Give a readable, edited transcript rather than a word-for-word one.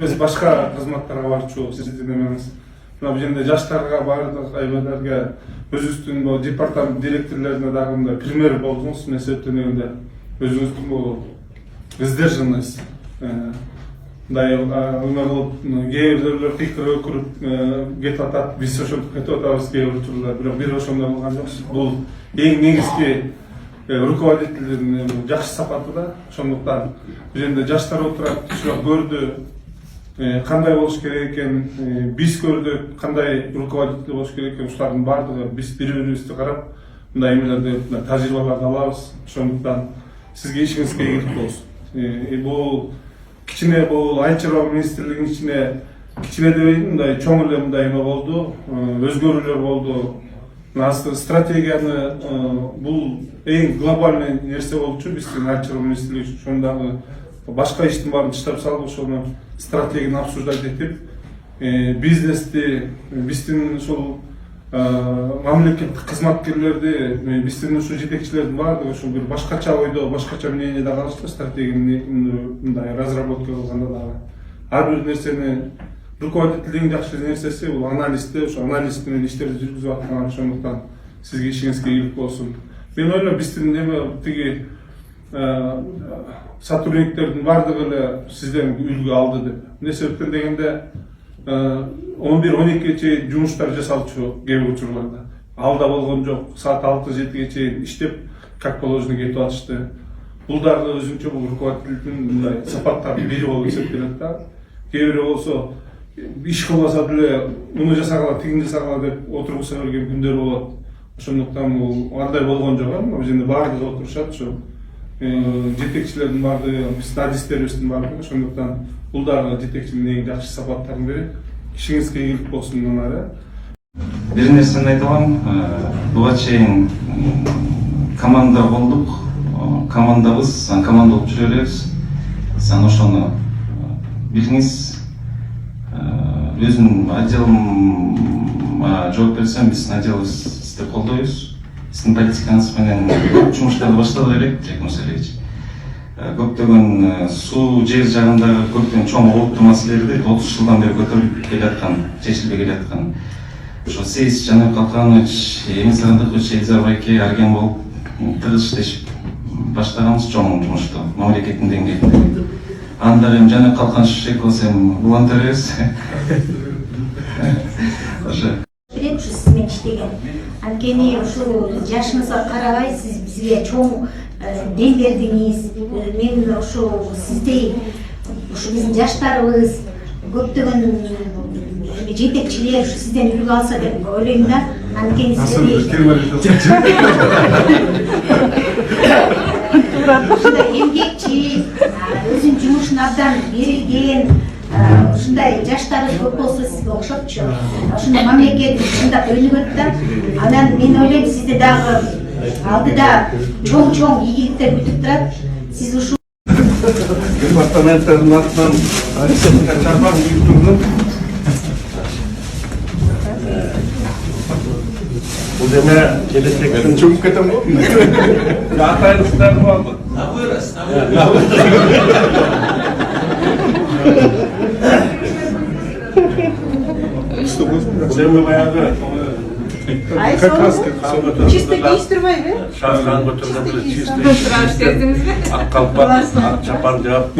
Biz başka kızmatlara barчу siz dinlemeniz. Mына бул жерде жаштарга бардык айбаларга өзүңүздүн бул департамент директорлоруна дагы пример болдуңуз. Мен себептенегенде өзүңүздүн бул сдержанность мындай ыма кылып кээ бирлер кыйкырып өкүрүп кетип атат. Биз ошентип кетип атабыз кээ бир учурлар. Бирок бир ошондой кылган жокпуз. Бул эң негизги руководителдердин жакшы сапаты да. Ошондуктан бул жерде жаштар отурат, ушуга көрдү. Кандай болуш керек экен, биз көрдүк, кандай руководитель болуш керек экен, ушулардын баардыгы биз бири-бирибизди карап, мындай эмелерди тажрыйбаларды алабыз. Ошондуктан сизге ишиңиз ийгилик болсун. Бул кичине бул айыл чарба министрлигинин ичине кичине дебейин, мындай чоң эле мындай эме болду, өзгөрүүлөр болду. Стратегияны бул эң глобальный нерсе болчу биздин айыл чарба министрлиги ошондагы башка иштин баарын таштап салып ошону стратегияны обсуждать этип, бизнести, биздин ушул мамлекеттик кызматкерлерди, биздин ушул жетекчилердин баардыгы ушул бир башкача ойдо, башкача мнениеде калышты стратегияны мындай разработка кылганда дагы. Ар бир нерсени руководителдин жакшы нерсеси бул анализде, ошо анализ менен иштерди жүргүзүп аткан. Ошондуктан сизге ишиңизге ийгилик болсун. Мен ойлойм биздин эме тиги сотрудниктердин баардыгы эле сизден үлгү алды деп. Эмне себептен дегенде 11-12 чейин жумуштар жасалчу кээ бир учурларда. Алда болгон жок. Саат 6-7 чейин иштеп, как положено кетип атышты. Бул дагы өзүнчө бул руководителдин мындай сапаттардын бири болуп эсептелет да. Кээ бири болсо иш кылбаса деле муну жасагыла, тигини жасагыла деп отургуса берген күндөр болот. Ошондуктан бул андай болгон жок. Бул жерде баардыгы отурушат ушу. Жетекчилердин баардыгы, биздин адистерибиздин баардыгы. Ошондуктан бул дагы жетекчинин эң жакшы сапаттарын бири. Ишиңизге ийгилик болсун мынары. Бир нерсени айта алам. Буга чейин команда болдук. Командабыз, команда болуп жүрө беребиз. Сен ошону билиңиз. Өзүнүн отделыма жооп берсем, биздин отделыбыз сизди колдойбуз. Сіздің политикаңыз менен жұмыштарды башталу керек, Жекон Салевич. Көптөгөн суу жер жагындагы көптөгөн чоң олуттуу маселелерди 30 жылдан бери көтөрүлүп келаткан, чечилбей келаткан. Ошо Сейис Жаныбек Калканович, Эмин Сагындыкович, Элиза Байке арген болуп тыгыз иштешип баштаганбыз чоң жумушту мамлекеттин деңгээлинде. Анда эми Жаныбек Калканович экөөбүз эми волонтер эмес. Ошо сизмен иштеген. Анткени ушул жашыңызга карабай сиз бизге чоң дем бердиңиз. Мен ушул сиздей ушу биздин жаштарыбыз көптөгөн жетекчилер ушу сизден үлгү алса деп ойлойм да. Анткени ушундай эмгекчи, өзүнүн жумушуна абдан берилген, ушундай жаштары көп болсо сизге окшопчу. Ушундай мамлекет ушундай өнүгөт да. Анан мен ойлойм сизди дагы алдыда чоң ийгиликтер күтүп турат. Сиз ушул Департаменттин атынан Республика Чарбак уюштурду. Бул эме келечектин чөгүп кетем го. Атайыңыздар болду. Sen bayağı Чисто değiştirmeyi mi? şahsen götürülebilir. Çiğ ak kalpak, ak çapar cevap.